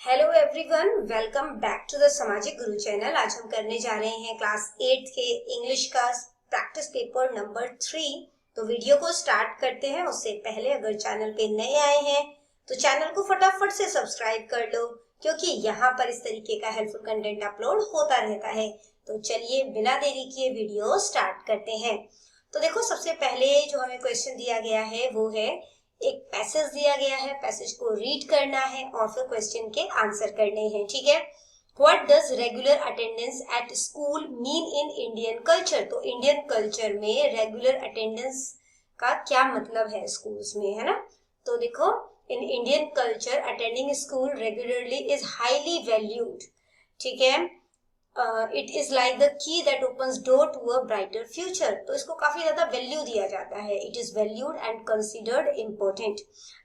Hello everyone, welcome back to the Samajik Guru channel. आज हम करने जा रहे हैं क्लास 8 के इंग्लिश का प्रैक्टिस पेपर नंबर 3। तो वीडियो को स्टार्ट करते हैं। उससे पहले अगर चैनल पे नए आए हैं तो चैनल को फटाफट से सब्सक्राइब कर लो, क्योंकि यहाँ पर इस तरीके का हेल्पफुल कंटेंट अपलोड होता रहता है। तो चलिए बिना देरी किए वीडियो स्टार्ट करते हैं। तो देखो, सबसे पहले जो हमें क्वेश्चन दिया गया है वो है, एक पैसेज दिया गया है, पैसेज को रीड करना है और फिर क्वेश्चन के आंसर करने हैं। ठीक है। What does regular attendance at school mean in Indian culture? तो इंडियन कल्चर में रेगुलर अटेंडेंस का क्या मतलब है स्कूल्स में, है ना। तो देखो, in Indian culture attending school regularly is highly valued. ठीक है। It is like the key that opens door to a brighter future. तो इसको काफी ज्यादा वैल्यू दिया जाता है। It is valued and considered important,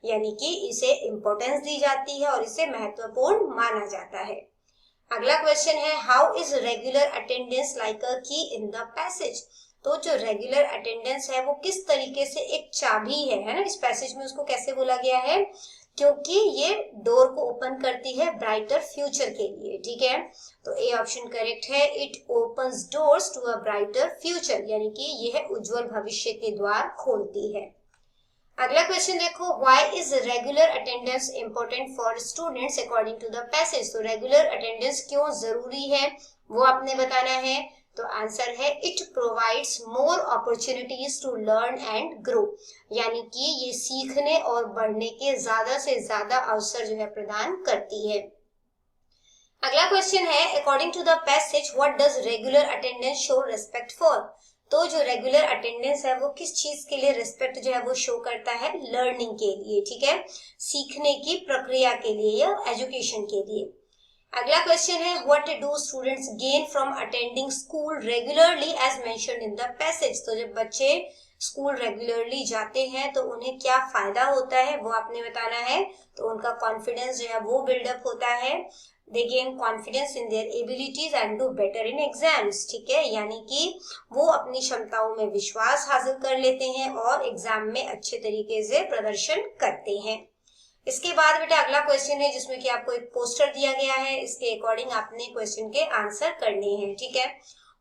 यानी कि इसे इम्पोर्टेंस दी जाती है और इसे महत्वपूर्ण माना जाता है। अगला क्वेश्चन है, how is regular attendance like अ की इन द पैसेज? तो जो रेगुलर अटेंडेंस है वो किस तरीके से एक चाबी है ना। इस पैसेज में उसको कैसे बोला गया है? क्योंकि ये डोर को ओपन करती है ब्राइटर फ्यूचर के लिए। ठीक है। तो ए ऑप्शन करेक्ट है। It opens doors to a brighter future, यानी कि यह उज्जवल भविष्य के द्वार खोलती है। अगला क्वेश्चन देखो, why is regular attendance important for students according to the passage? तो रेगुलर अटेंडेंस क्यों जरूरी है वो आपने बताना है। तो आंसर है, it provides more opportunities to learn and grow, यानी कि ये सीखने और बढ़ने के ज्यादा से ज्यादा अवसर जो है प्रदान करती है। अगला क्वेश्चन है, according to the passage what does regular attendance show respect for? तो जो रेगुलर अटेंडेंस है वो किस चीज के लिए रिस्पेक्ट जो है वो शो करता है? लर्निंग के लिए। ठीक है, सीखने की प्रक्रिया के लिए या एजुकेशन के लिए। अगला क्वेश्चन है, what do students gain from attending school regularly as mentioned in the passage? तो जब बच्चे स्कूल रेगुलरली जाते हैं तो उन्हें क्या फायदा होता है वो आपने बताना है। तो उनका कॉन्फिडेंस जो है वो बिल्डअप होता है। दे gain confidence in their abilities and do better in exams. ठीक है, यानी कि वो अपनी क्षमताओं में विश्वास हासिल कर लेते हैं और एग्जाम में अच्छे तरीके से प्रदर्शन करते हैं। इसके बाद बेटा अगला क्वेश्चन है जिसमें कि आपको एक पोस्टर दिया गया है। इसके अकॉर्डिंग आपने क्वेश्चन के आंसर करने हैं। ठीक है।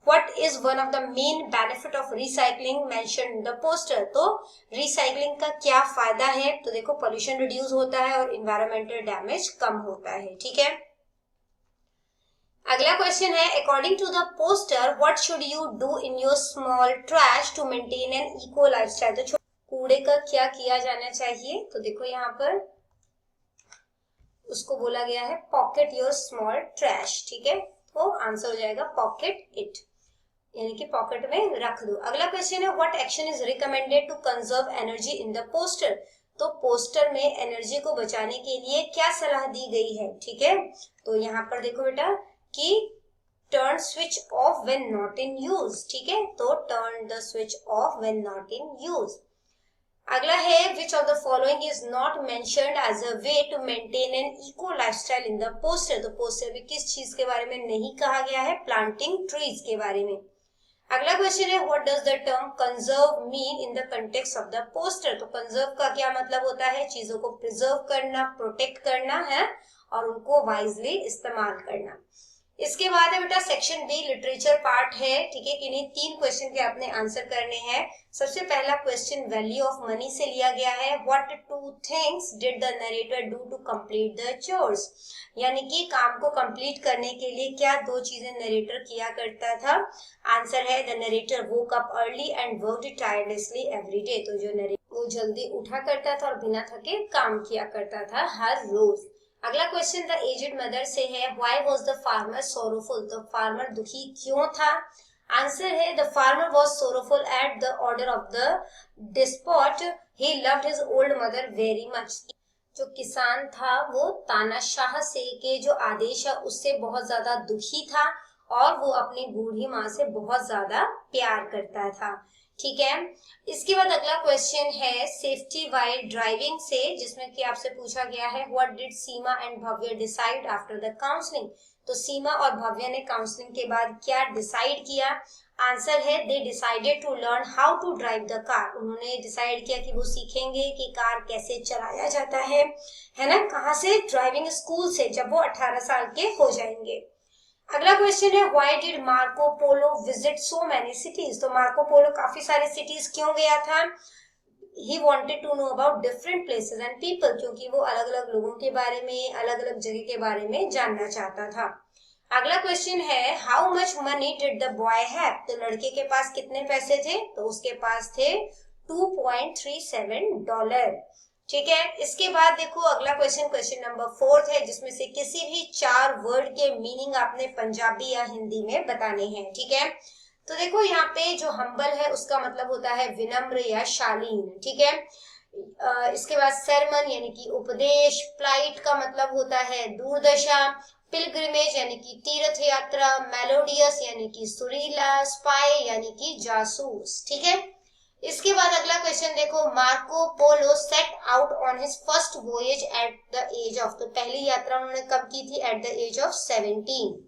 What is one of the main benefit of recycling mentioned in the poster? तो रिसाइकलिंग का क्या फायदा है? तो देखो, पोल्यूशन रिड्यूस होता है और इन्वायरमेंटल डैमेज कम होता है। ठीक है। अगला क्वेश्चन है, according to the poster what should you do in your small trash to maintain an eco lifestyle? तो कूड़े का क्या किया जाना चाहिए? तो देखो, यहाँ पर उसको बोला गया है पॉकेट योर स्मॉल ट्रैश। ठीक है, तो आंसर हो जाएगा पॉकेट इट, यानी कि पॉकेट में रख दो। अगला क्वेश्चन है, what action is recommended to conserve energy in the poster? तो पोस्टर में एनर्जी को बचाने के लिए क्या सलाह दी गई है? ठीक है, तो यहाँ पर देखो बेटा कि turn switch off when not in use. ठीक है, तो turn the switch off when not in use. अगला है, which of the following is not mentioned as a way to maintain an eco lifestyle in the poster? तो poster में किस चीज के बारे में नहीं कहा गया है? प्लांटिंग ट्रीज के बारे में। अगला क्वेश्चन है, what does the term conserve mean in the context of the poster? तो कंजर्व का क्या मतलब होता है? चीजों को प्रिजर्व करना, प्रोटेक्ट करना है और उनको वाइजली इस्तेमाल करना। इसके बाद है बेटा सेक्शन बी, लिटरेचर पार्ट है। ठीक है, इन्हीं 3 क्वेश्चन के आपने आंसर करने हैं। सबसे पहला क्वेश्चन वैल्यू ऑफ मनी से लिया गया है। What 2 things did the narrator do to complete the chores? यानी कि काम को कंप्लीट करने के लिए क्या 2 चीजें नरेटर किया करता था? आंसर है, the narrator woke up early and worked tirelessly every day. तो जो नरेटर वो जल्दी उठा करता था और बिना थके काम किया करता था हर रोज। अगला क्वेश्चन द एजेड मदर से है, why was the farmer sorrowful? तो फार्मर दुखी क्यों था? आंसर है, the farmer was sorrowful at the order of the despot, he loved his old mother very much. जो किसान था वो तानाशाह से के जो आदेश है उससे बहुत ज्यादा दुखी था और वो अपनी बूढ़ी माँ से बहुत ज्यादा प्यार करता था। ठीक है। इसके बाद अगला क्वेश्चन है सेफ्टी वाइल ड्राइविंग से, जिसमें कि आपसे पूछा गया है what did Seema and Bhavya decide after the counselling. तो सीमा और भव्य ने काउंसलिंग के बाद क्या डिसाइड किया? आंसर है they decided to learn how to drive the car. उन्होंने डिसाइड किया कि वो सीखेंगे कि कार कैसे चलाया जाता है ना, कहाँ से? ड्राइविंग स्कूल से, जब वो 18 साल के हो जाएंगे। अगला क्वेश्चन है why did Marco Polo visit so many cities. तो मार्को पोलो काफी सारे सिटीज क्यों गया था? He wanted to know about different places and people, क्योंकि वो अलग अलग लोगों के बारे में, अलग अलग जगह के बारे में जानना चाहता था। अगला क्वेश्चन है how much money did the boy have. तो लड़के के पास कितने पैसे थे? तो उसके पास थे $2.37। ठीक है। इसके बाद देखो अगला क्वेश्चन नंबर 4 है, जिसमें से किसी भी 4 वर्ड के मीनिंग आपने पंजाबी या हिंदी में बताने हैं। ठीक है। तो देखो यहाँ पे जो हम्बल है उसका मतलब होता है विनम्र या शालीन। ठीक है। इसके बाद सरमन यानी कि उपदेश, प्लाइट का मतलब होता है दुर्दशा, पिलग्रिमेज यानी कि तीर्थ यात्रा, मेलोडियस यानी कि सुरीला, स्पाई यानी कि जासूस। ठीक है। इसके बाद अगला क्वेश्चन देखो Marco Polo set out on his first voyage at the age of. तो पहली यात्रा उन्होंने कब की थी? At the age of 17।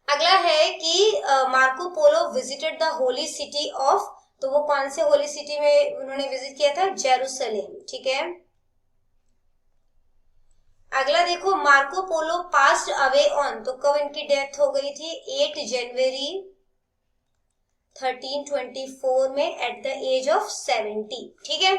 अगला है कि Marco Polo visited the holy city of. तो वो कौन से होली सिटी में उन्होंने विजिट किया था? जेरूसलेम। ठीक है। अगला देखो Marco polo passed away on. तो कब इनकी डेथ हो गई थी? 8 जनवरी 1324 में एट द एज ऑफ 70। ठीक है।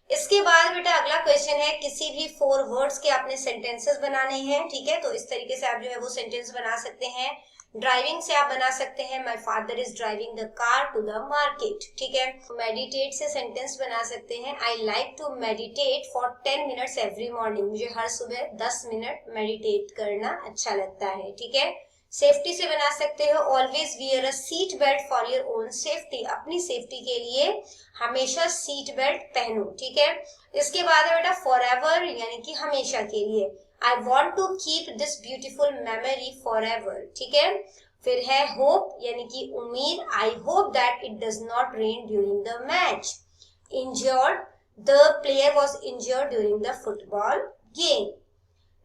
इसके बाद बेटा अगला क्वेश्चन है किसी भी 4 वर्ड्स के आपने सेंटेंसेस बनाने हैं। ठीक है। तो इस तरीके से आप जो है वो सेंटेंस बना सकते हैं। ड्राइविंग से आप बना सकते हैं my father is driving the car to the market. ठीक है। मेडिटेट से सेंटेंस बना सकते हैं I like to meditate for 10 minutes every morning. मुझे हर सुबह 10 मिनट मेडिटेट करना अच्छा लगता है। ठीक है। सेफ्टी से बना सकते हो always wear a seat belt for your own safety. अपनी सेफ्टी के लिए हमेशा सीट बेल्ट पहनो। ठीक है। इसके बाद है बेटा फॉर एवर यानी कि हमेशा के लिए। I want to keep this beautiful memory forever. ठीक है। फिर है होप यानी कि उम्मीद। I hope that it does not rain during the match. Injured, the player was injured during the football game.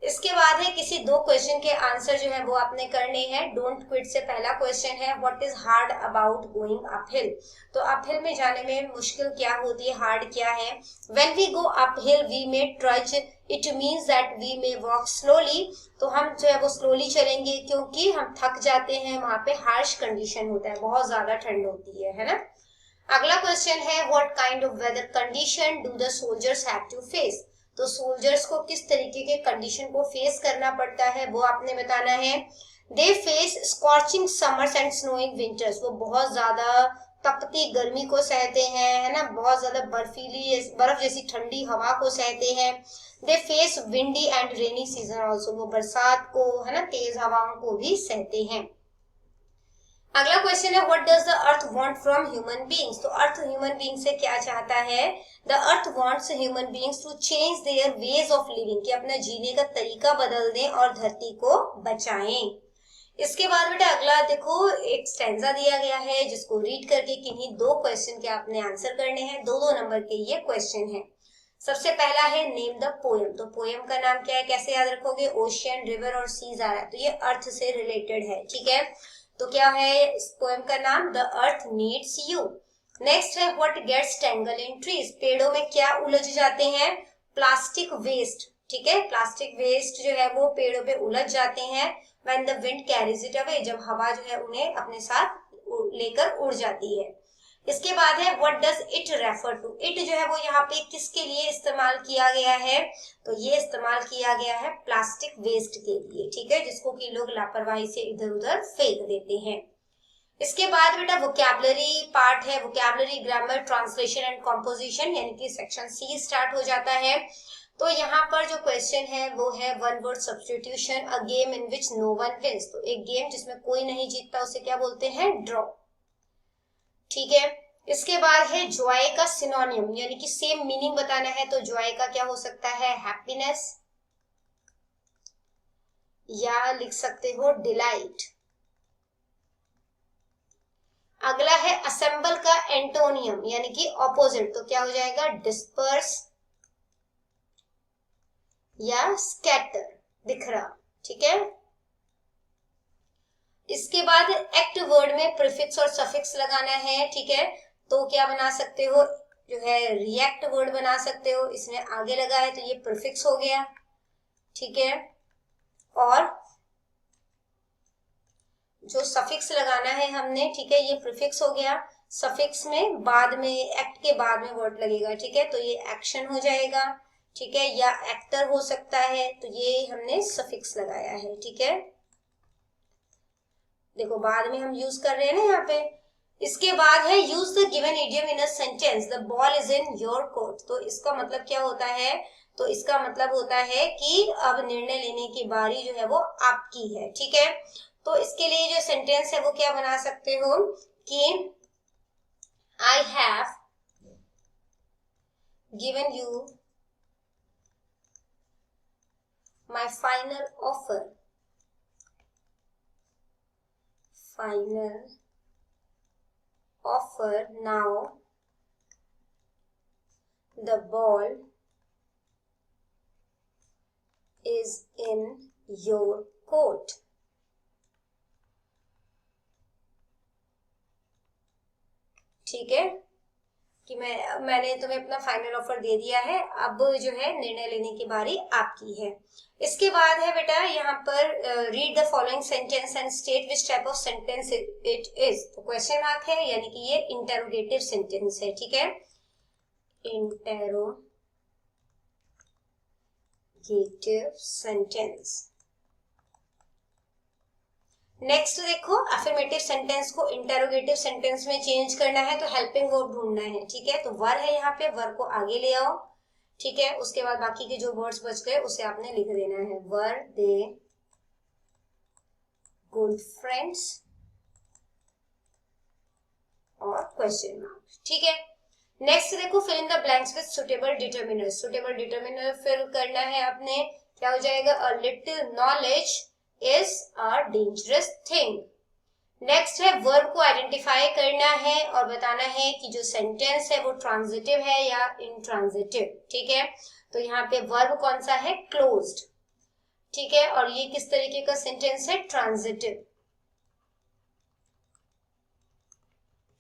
इसके बाद है किसी 2 क्वेश्चन के आंसर जो है वो आपने करने हैं। डोंट क्विट से पहला क्वेश्चन है what is hard about going uphill. तो अपहिल में जाने में मुश्किल क्या होती है, हार्ड क्या है? When we go uphill we may trudge, it means that we may walk slowly. तो हम जो है वो स्लोली चलेंगे क्योंकि हम थक जाते हैं, वहां पे हार्श कंडीशन होता है, बहुत ज्यादा ठंड होती है ना। अगला क्वेश्चन है what kind of weather condition do the soldiers have to face. तो सोल्जर्स को किस तरीके के कंडीशन को फेस करना पड़ता है वो आपने बताना है। They face scorching summers and snowing winters. वो बहुत ज्यादा तपती गर्मी को सहते हैं, है ना, बहुत ज्यादा बर्फीली बर्फ जैसी ठंडी हवा को सहते हैं। They face windy and rainy season also. वो बरसात को, है ना, तेज हवाओं को भी सहते हैं। अगला क्वेश्चन है what does the earth want from human beings. तो अर्थ ह्यूमन बीइंग से क्या चाहता है? The earth wants human beings to change their ways of living, कि अपना जीने का तरीका बदल दें और धरती को बचाएं। इसके बाद बेटा अगला देखो एक स्टैंजा दिया गया है जिसको रीड करके किन्हीं 2 क्वेश्चन के आपने आंसर करने हैं। 2-2 नंबर के ये क्वेश्चन है। सबसे पहला है नेम द पोएम। तो पोएम का नाम क्या है, कैसे याद रखोगे? ओशियन, रिवर और सीज आ रहा है, तो ये अर्थ से रिलेटेड है। ठीक है। तो क्या है इस पोएम का नाम? The earth needs you. Next है what gets tangle in trees. पेड़ों में क्या उलझ जाते हैं? Plastic waste. ठीक है। प्लास्टिक वेस्ट जो है वो पेड़ों पे उलझ जाते हैं when the wind carries it away, जब हवा जो है उन्हें अपने साथ लेकर उड़ जाती है। इसके बाद है what does it refer to. It जो है वो यहाँ पे किसके लिए इस्तेमाल किया गया है? तो ये इस्तेमाल किया गया है प्लास्टिक वेस्ट के लिए। ठीक है। जिसको कि लोग लापरवाही से इधर उधर फेंक देते हैं। इसके बाद बेटा वोकैबुलरी पार्ट है, vocabulary, grammar, translation and composition, यानी कि सेक्शन सी स्टार्ट हो जाता है। तो यहाँ पर जो क्वेश्चन है वो है one word substitution, a game in which no one wins. तो एक गेम जिसमें कोई नहीं जीतता उसे क्या बोलते हैं? ड्रॉ। ठीक है। इसके बाद है जॉय का सिनोनिम, यानी कि सेम मीनिंग बताना है। तो जॉय का क्या हो सकता है? हैप्पीनेस, या लिख सकते हो डिलाइट। अगला है असेंबल का एंटोनियम यानी कि ऑपोजिट, तो क्या हो जाएगा डिस्पर्स या स्कैटर, बिखरा, ठीक है। इसके बाद एक्ट वर्ड में प्रीफिक्स और सफिक्स लगाना है, ठीक है। तो क्या बना सकते हो, जो है रिएक्ट वर्ड बना सकते हो, इसने आगे लगा है तो ये प्रीफिक्स हो गया, ठीक है। और जो सफिक्स लगाना है हमने, ठीक है, ये प्रीफिक्स हो गया। सफिक्स में बाद में, एक्ट के बाद में वर्ड लगेगा, ठीक है, तो ये एक्शन हो जाएगा, ठीक है, या एक्टर हो सकता है, तो ये हमने सफिक्स लगाया है, ठीक है। देखो बाद में हम यूज कर रहे हैं ना यहाँ पे। इसके बाद है use the given idiom in a sentence, the ball is in your court. तो इसका मतलब क्या होता है, तो इसका मतलब होता है कि अब निर्णय लेने की बारी जो है वो आपकी है, ठीक है। तो इसके लिए जो सेंटेंस है वो क्या बना सकते हो कि I have given you my final offer, final offer, now the ball is in your court। ठीक है कि मैंने तुम्हें अपना फाइनल ऑफर दे दिया है, अब जो है निर्णय लेने की बारी आपकी है। इसके बाद है बेटा यहाँ पर read the following sentence and state which type of sentence it is. तो क्वेश्चन मार्क है यानी कि ये इंटेरोगेटिव सेंटेंस है, ठीक है, इंटेरोगेटिव सेंटेंस। नेक्स्ट देखो, अफर्मेटिव सेंटेंस को इंटेरोगेटिव सेंटेंस में चेंज करना है तो हेल्पिंग वर्ब ढूंढना है, ठीक है। तो वर है यहाँ पे, वर को आगे ले आओ, ठीक है। उसके बाद बाकी के जो वर्ड्स बच गए उसे आपने लिख देना है, वर दे गुड फ्रेंड्स और क्वेश्चन मार्क, ठीक है। नेक्स्ट देखो, fill in the blanks with suitable determiner. Suitable determiner fill करना है आपने, क्या हो जाएगा, a little knowledge is a dangerous thing. Next है वर्ब को आइडेंटिफाई करना है और बताना है कि जो सेंटेंस है वो ट्रांजिटिव है या इंट्रांजिटिव, ठीक है। तो यहाँ पे वर्ब कौन सा है, क्लोज्ड, ठीक है, और ये किस तरीके का सेंटेंस है, ट्रांजिटिव,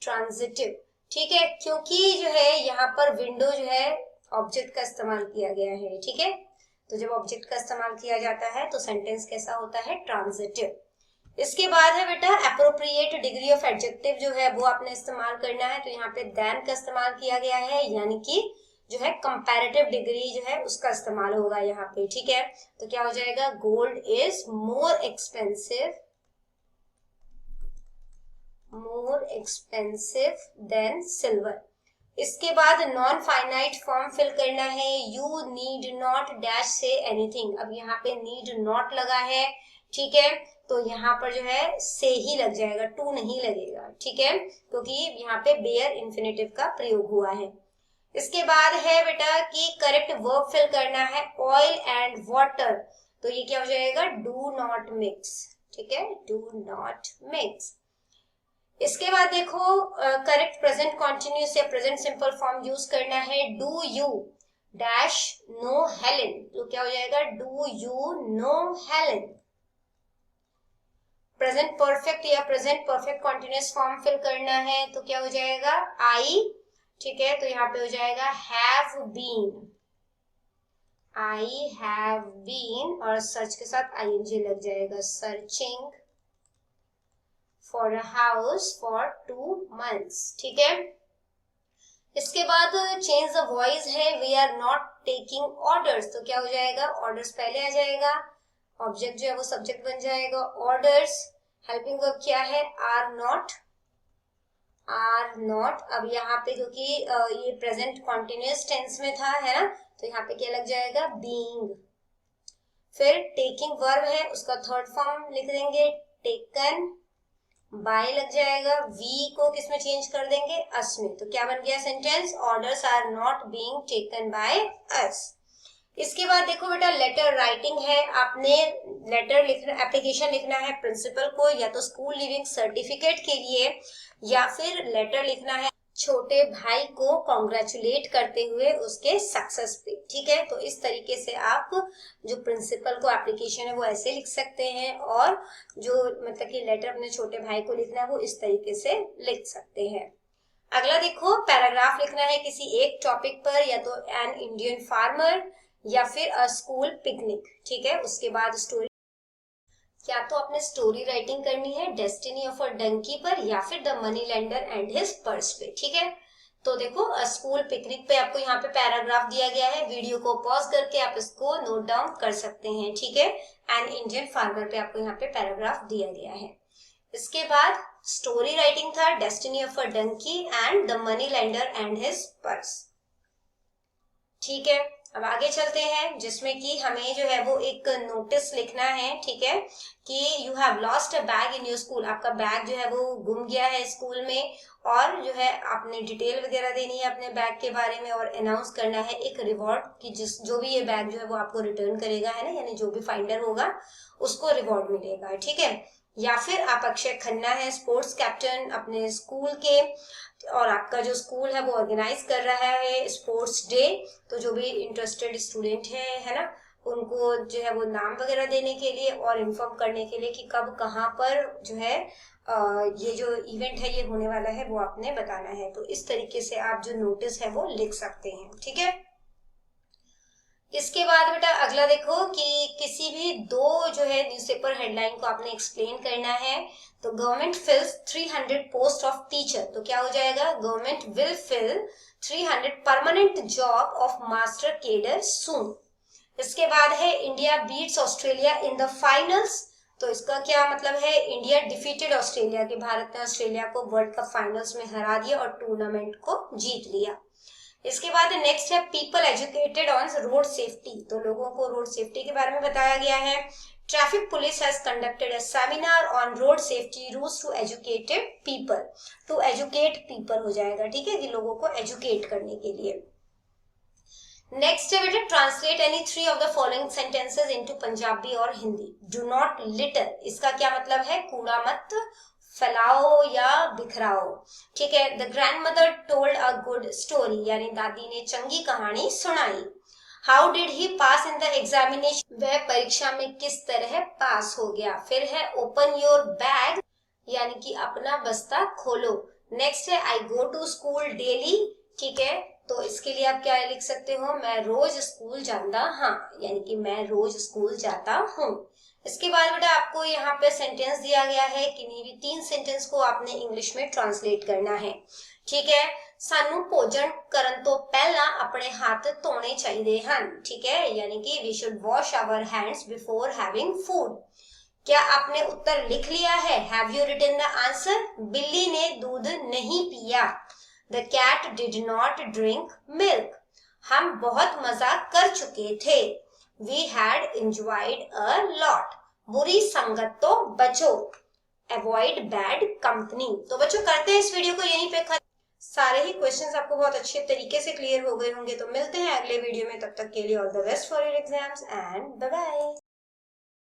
ट्रांजिटिव, ठीक है, क्योंकि जो है यहाँ पर विंडो जो है ऑब्जेक्ट का इस्तेमाल किया गया है, ठीक है। तो जब ऑब्जेक्ट का इस्तेमाल किया जाता है तो सेंटेंस कैसा होता है, ट्रांजिटिव। इसके बाद है बेटा एप्रोप्रिएट डिग्री ऑफ एडजेक्टिव जो है वो आपने इस्तेमाल करना है। तो यहाँ पे देन का इस्तेमाल किया गया है, यानी कि जो है कंपैरेटिव डिग्री जो है उसका इस्तेमाल होगा यहाँ पे, ठीक है। तो क्या हो जाएगा, gold is more expensive than silver. इसके बाद नॉन फाइनाइट फॉर्म फिल करना है, you need not dash say anything. अब यहाँ पे नीड नॉट लगा है, ठीक है, तो यहाँ पर जो है से ही लग जाएगा, टू नहीं लगेगा, ठीक है, क्योंकि यहाँ पे बेयर इंफिनिटिव का प्रयोग हुआ है। इसके बाद है बेटा कि करेक्ट वर्ब फिल करना है, ऑयल एंड वाटर। तो ये क्या हो जाएगा, डू नॉट मिक्स, ठीक है, डू नॉट मिक्स। इसके बाद देखो करेक्ट प्रेजेंट कॉन्टिन्यूस या प्रेजेंट सिंपल फॉर्म यूज करना है, do you dash know Helen. तो क्या हो जाएगा, do you know Helen. Present perfect या present perfect continuous form fill करना है, तो क्या हो जाएगा, आई, ठीक है, तो यहाँ पे हो जाएगा have been, I have been, और सर्च के साथ आईएनजी लग जाएगा, searching for a house for 2 months, ठीक है। इसके बाद चेंज द वॉइस है, we are not taking orders. तो क्या हो जाएगा, ऑर्डर्स पहले आ जाएगा, ऑब्जेक्ट जो है वो सब्जेक्ट बन जाएगा, ऑर्डर्स। हेल्पिंग वर्ब क्या है, आर नॉट, आर नॉट। अब यहाँ पे क्योंकि ये प्रेजेंट कॉन्टिन्यूअस टेंस में था, है ना, तो यहाँ पे क्या लग जाएगा, बीइंग। फिर टेकिंग वर्ब है, उसका थर्ड फॉर्म लिख देंगे, टेकन, बाय लग जाएगा, वी को किस में चेंज कर देंगे, अस में। तो क्या बन गया sentence, orders are not being taken by us. इसके बाद देखो बेटा लेटर राइटिंग है, आपने लेटर लिखना, एप्लीकेशन लिखना है प्रिंसिपल को, या तो स्कूल लिविंग सर्टिफिकेट के लिए, या फिर लेटर लिखना है छोटे भाई को कॉन्ग्रेचुलेट करते हुए उसके सक्सेस पे। ठीक है, तो इस तरीके से आप जो प्रिंसिपल को एप्लीकेशन है वो ऐसे लिख सकते हैं, और जो मतलब कि लेटर अपने छोटे भाई को लिखना है वो इस तरीके से लिख सकते हैं। अगला देखो पैराग्राफ लिखना है किसी एक टॉपिक पर, या तो एन इंडियन फार्मर, या फिर अ स्कूल पिकनिक। ठीक है, उसके बाद स्टोरी, या तो आपने स्टोरी राइटिंग करनी है डेस्टिनी ऑफ अ डंकी पर, या फिर the money lender and his purse पे। ठीक है, तो देखो स्कूल पिकनिक पे आपको यहाँ पे पैराग्राफ दिया गया है, वीडियो को पॉज करके आप इसको नोट डाउन कर सकते हैं। ठीक है, एन इंडियन फार्मर पे आपको यहाँ पे पैराग्राफ दिया गया है। इसके बाद स्टोरी राइटिंग था destiny of a donkey and the money lender and his purse. ठीक है, अब आगे चलते हैं, जिसमें कि हमें जो है वो एक नोटिस लिखना है। ठीक है, कि you have lost a bag in your school, आपका बैग जो है वो गुम गया है स्कूल में, और जो है आपने डिटेल वगैरह देनी है अपने बैग के बारे में, और अनाउंस करना है एक रिवॉर्ड की, जो भी ये बैग जो है वो आपको रिटर्न करेगा, है ना, यानी जो भी फाइंडर होगा उसको रिवॉर्ड मिलेगा। ठीक है, या फिर आप अक्षय खन्ना है स्पोर्ट्स कैप्टन अपने स्कूल के, और आपका जो स्कूल है वो ऑर्गेनाइज कर रहा है स्पोर्ट्स डे, तो जो भी इंटरेस्टेड स्टूडेंट है ना, उनको जो है वो नाम वगैरह देने के लिए और इन्फॉर्म करने के लिए कि कब कहाँ पर जो है ये जो इवेंट है ये होने वाला है वो आपने बताना है। तो इस तरीके से आप जो नोटिस है वो लिख सकते हैं। ठीक है, इसके बाद बेटा अगला देखो कि किसी भी दो जो है न्यूज़पेपर हेडलाइन को आपने एक्सप्लेन करना है। तो government fills 300 post of teacher, तो क्या हो जाएगा, government will fill 300 permanent job of master cadre soon. इसके बाद है India beats Australia in the finals, तो इसका क्या मतलब है, इंडिया डिफीटेड ऑस्ट्रेलिया, कि भारत ने ऑस्ट्रेलिया को वर्ल्ड कप फाइनल्स में हरा दिया और टूर्नामेंट को जीत लिया। इसके बाद नेक्स्ट है people educated on road safety, तो लोगों को रोड सेफ्टी के बारे में बताया गया है। Traffic police has conducted a seminar on road safety rules to educated people, to educate people हो जाएगा। ठीक है, कि लोगों को एजुकेट करने के लिए। नेक्स्ट है बेटा translate any 3 of the following sentences into Punjabi और हिंदी। डू नॉट लिटर, इसका क्या मतलब है, कूड़ा मत फैलाओ या बिखराओ। ठीक है, the grandmother told a good story, यानी दादी ने चंगी कहानी सुनाई। How did he pass in the examination, वह परीक्षा में किस तरह पास हो गया। फिर है ओपन योर बैग, यानी कि अपना बस्ता खोलो। नेक्स्ट है आई गो टू स्कूल डेली, ठीक है, तो इसके लिए आप क्या लिख सकते हो, मैं रोज स्कूल जाता, हाँ, यानी कि मैं रोज स्कूल जाता हूँ। इसके बाद बेटा आपको यहाँ पे सेंटेंस दिया गया है, किन्हीं भी 3 सेंटेंस को आपने इंग्लिश में ट्रांसलेट करना है। ठीक है, सानू भोजन करन तो पहला अपने हाथ धोने चाहिए हन। ठीक है, यानी कि we should wash our hands before having food. क्या आपने उत्तर लिख लिया है, have you written the answer. बिल्ली ने दूध नहीं पिया, the cat did not drink milk. हम बहुत मजा कर चुके थे, we had enjoyed a lot. बुरी संगत तो बचो, अवॉइड बैड कंपनी। तो बच्चों करते हैं इस वीडियो को यहीं पे खत्म। सारे ही क्वेश्चंस आपको बहुत अच्छे तरीके से क्लियर हो गए होंगे। तो मिलते हैं अगले वीडियो में, तब तक के लिए all the best for your exams and bye bye.